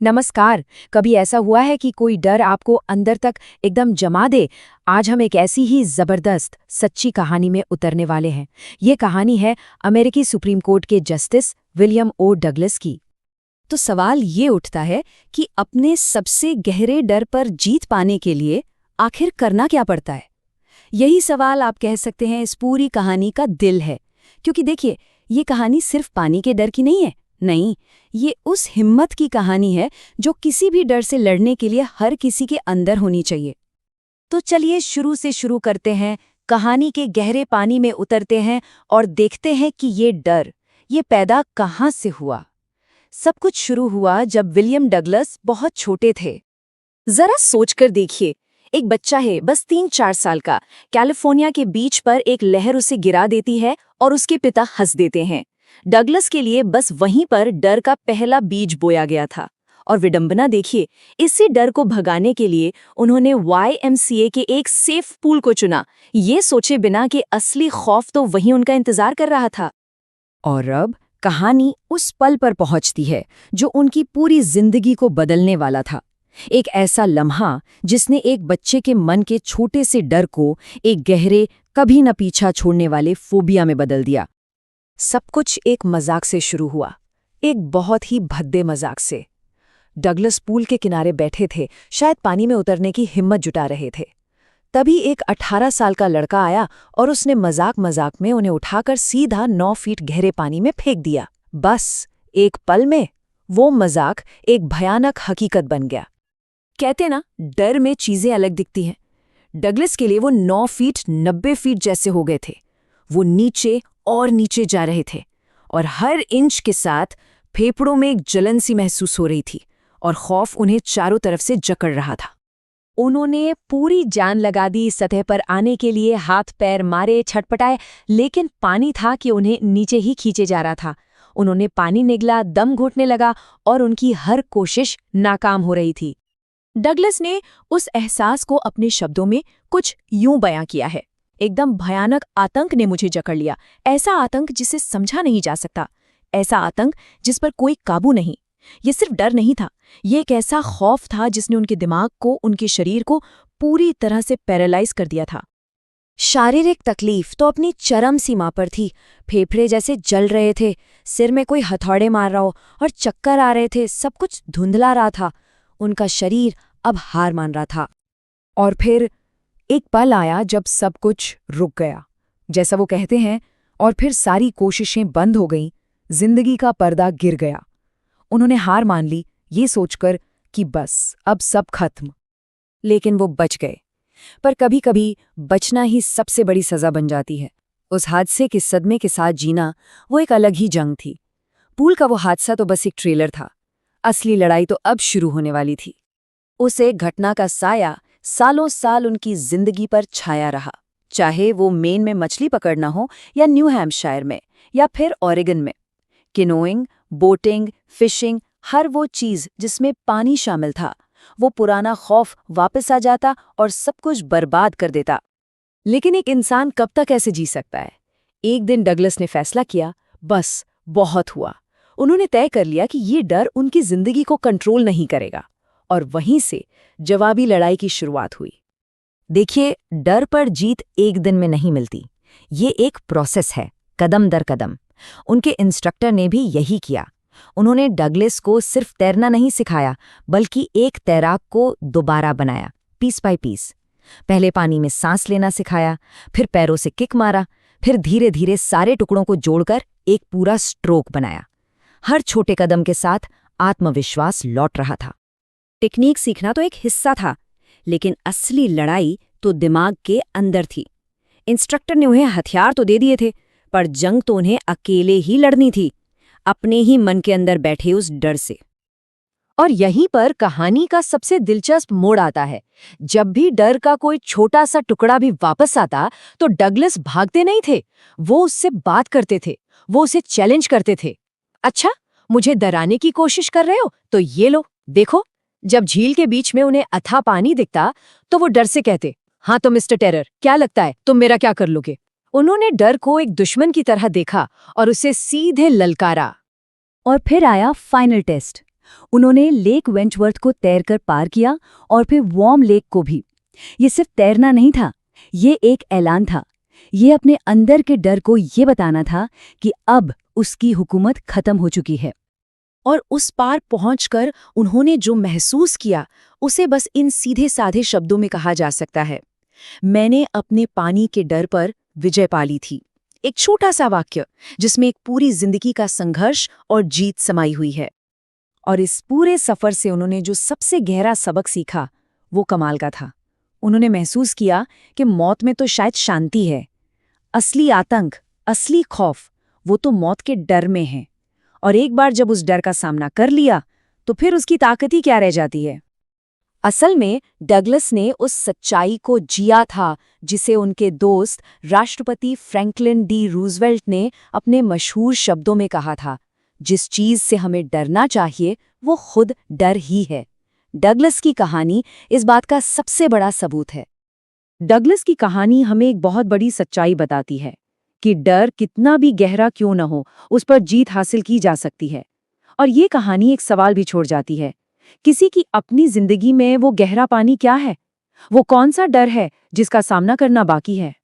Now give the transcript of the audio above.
नमस्कार। कभी ऐसा हुआ है कि कोई डर आपको अंदर तक एकदम जमा दे? आज हम एक ऐसी ही जबरदस्त सच्ची कहानी में उतरने वाले हैं। ये कहानी है अमेरिकी सुप्रीम कोर्ट के जस्टिस विलियम ओ डगलस की। तो सवाल ये उठता है कि अपने सबसे गहरे डर पर जीत पाने के लिए आखिर करना क्या पड़ता है। यही सवाल आप कह सकते हैं इस पूरी कहानी का दिल है। क्योंकि देखिए, ये कहानी सिर्फ पानी के डर की नहीं है। नहीं, ये उस हिम्मत की कहानी है जो किसी भी डर से लड़ने के लिए हर किसी के अंदर होनी चाहिए। तो चलिए शुरू से शुरू करते हैं, कहानी के गहरे पानी में उतरते हैं और देखते हैं कि ये पैदा कहाँ से हुआ। सब कुछ शुरू हुआ जब विलियम डगलस बहुत छोटे थे। जरा सोचकर देखिए, एक बच्चा है बस 3-4 साल का। कैलिफोर्निया के बीच पर एक लहर उसे गिरा देती है और उसके पिता हंस देते हैं। डगलस के लिए बस वहीं पर डर का पहला बीज बोया गया था। और विडंबना देखिए, इसी डर को भगाने के लिए उन्होंने YMCA के एक सेफ पूल को चुना, ये सोचे बिना कि असली खौफ तो वहीं उनका इंतजार कर रहा था। और अब कहानी उस पल पर पहुंचती है जो उनकी पूरी जिंदगी को बदलने वाला था। एक ऐसा लम्हा जिसने एक बच्चे के मन के छोटे से डर को एक गहरे, कभी न पीछा छोड़ने वाले फोबिया में बदल दिया। सब कुछ एक मजाक से शुरू हुआ, एक बहुत ही भद्दे मजाक से। डगलस पूल के किनारे बैठे थे, शायद पानी में उतरने की हिम्मत जुटा रहे थे। तभी एक 18 साल का लड़का आया और उसने मजाक मजाक में उन्हें उठाकर सीधा 9 फीट गहरे पानी में फेंक दिया। बस एक पल में वो मजाक एक भयानक हकीकत बन गया। कहते ना, डर में चीजें अलग दिखती हैं। डगलस के लिए वो 9 फीट 90 फीट जैसे हो गए थे। वो नीचे और नीचे जा रहे थे और हर इंच के साथ फेफड़ों में एक जलन सी महसूस हो रही थी और खौफ उन्हें चारों तरफ से जकड़ रहा था। उन्होंने पूरी जान लगा दी सतह पर आने के लिए, हाथ पैर मारे, छटपटाए, लेकिन पानी था कि उन्हें नीचे ही खींचे जा रहा था। उन्होंने पानी निगला, दम घुटने लगा और उनकी हर कोशिश नाकाम हो रही थी। डगलस ने उस एहसास को अपने शब्दों में कुछ यूं बयां किया है, एकदम भयानक आतंक ने मुझे जकड़ लिया। ऐसा आतंक जिसे समझा नहीं जा सकता, ऐसा आतंक जिस पर कोई काबू नहीं। ये सिर्फ डर नहीं था, ये एक ऐसा खौफ था जिसने उनके दिमाग को, उनके शरीर को पूरी तरह से पैरालाइज कर दिया था। शारीरिक तकलीफ तो अपनी चरम सीमा पर थी। फेफड़े जैसे जल रहे थे, सिर में कोई हथौड़े मार रहा हो और चक्कर आ रहे थे। सब कुछ धुंधला रहा था। उनका शरीर अब हार मान रहा था। और फिर एक पल आया जब सब कुछ रुक गया, जैसा वो कहते हैं, और फिर सारी कोशिशें बंद हो गईं। जिंदगी का पर्दा गिर गया। उन्होंने हार मान ली, ये सोचकर कि बस अब सब खत्म। लेकिन वो बच गए। पर कभी-कभी बचना ही सबसे बड़ी सजा बन जाती है। उस हादसे के सदमे के साथ जीना वो एक अलग ही जंग थी। पूल का वो हादसा तो बस एक ट्रेलर था। असली लड़ाई तो अब शुरू होने वाली थी। उस एक घटना का साया सालों साल उनकी जिंदगी पर छाया रहा, चाहे वो मेन में मछली पकड़ना हो या न्यू हैम्पशायर में या फिर ऑरेगन में। किनोइंग, बोटिंग, फिशिंग, हर वो चीज जिसमें पानी शामिल था, वो पुराना खौफ वापस आ जाता और सब कुछ बर्बाद कर देता। लेकिन एक इंसान कब तक ऐसे जी सकता है? एक दिन डगलस ने फैसला किया, बस बहुत हुआ। उन्होंने तय कर लिया कि ये डर उनकी जिंदगी को कंट्रोल नहीं करेगा। और वहीं से जवाबी लड़ाई की शुरुआत हुई। देखिए, डर पर जीत एक दिन में नहीं मिलती। ये एक प्रोसेस है, कदम दर कदम। उनके इंस्ट्रक्टर ने भी यही किया। उन्होंने डगलस को सिर्फ तैरना नहीं सिखाया, बल्कि एक तैराक को दोबारा बनाया, पीस बाय पीस। पहले पानी में सांस लेना सिखाया, फिर पैरों से किक मारा, फिर धीरे धीरे सारे टुकड़ों को जोड़कर एक पूरा स्ट्रोक बनाया। हर छोटे कदम के साथ आत्मविश्वास लौट रहा था। टेक्निक सीखना तो एक हिस्सा था, लेकिन असली लड़ाई तो दिमाग के अंदर थी। इंस्ट्रक्टर ने उन्हें हथियार तो दे दिए थे, पर जंग तो उन्हें अकेले ही लड़नी थी, अपने ही मन के अंदर बैठे उस डर से। और यहीं पर कहानी का सबसे दिलचस्प मोड़ आता है। जब भी डर का कोई छोटा सा टुकड़ा भी वापस आता, तो डगलस भागते नहीं थे, वो उससे बात करते थे, वो उसे चैलेंज करते थे। अच्छा, मुझे डराने की कोशिश कर रहे हो? तो ये लो, देखो। जब झील के बीच में उन्हें अथाह पानी दिखता, तो वो डर से कहते, हाँ तो मिस्टर टेरर, क्या लगता है तुम मेरा क्या कर लोगे? उन्होंने डर को एक दुश्मन की तरह देखा और उसे सीधे ललकारा। और फिर आया फाइनल टेस्ट, उन्होंने लेक वेंचवर्थ को तैरकर पार किया और फिर वॉर्म लेक को भी। ये सिर्फ तैरना नहीं था, ये एक ऐलान था। ये अपने अंदर के डर को ये बताना था कि अब उसकी हुकूमत खत्म हो चुकी है। और उस पार पहुंचकर उन्होंने जो महसूस किया उसे बस इन सीधे साधे शब्दों में कहा जा सकता है, मैंने अपने पानी के डर पर विजय पा ली थी। एक छोटा सा वाक्य जिसमें एक पूरी जिंदगी का संघर्ष और जीत समाई हुई है। और इस पूरे सफर से उन्होंने जो सबसे गहरा सबक सीखा वो कमाल का था। उन्होंने महसूस किया कि मौत में तो शायद शांति है, असली आतंक, असली खौफ वो तो मौत के डर में है। और एक बार जब उस डर का सामना कर लिया तो फिर उसकी ताकत ही क्या रह जाती है। असल में डगलस ने उस सच्चाई को जिया था जिसे उनके दोस्त राष्ट्रपति फ्रैंकलिन डी रूजवेल्ट ने अपने मशहूर शब्दों में कहा था, जिस चीज से हमें डरना चाहिए वो खुद डर ही है। डगलस की कहानी इस बात का सबसे बड़ा सबूत है। डगलस की कहानी हमें एक बहुत बड़ी सच्चाई बताती है कि डर कितना भी गहरा क्यों न हो, उस पर जीत हासिल की जा सकती है। और ये कहानी एक सवाल भी छोड़ जाती है, किसी की अपनी जिंदगी में वो गहरा पानी क्या है? वो कौन सा डर है जिसका सामना करना बाकी है?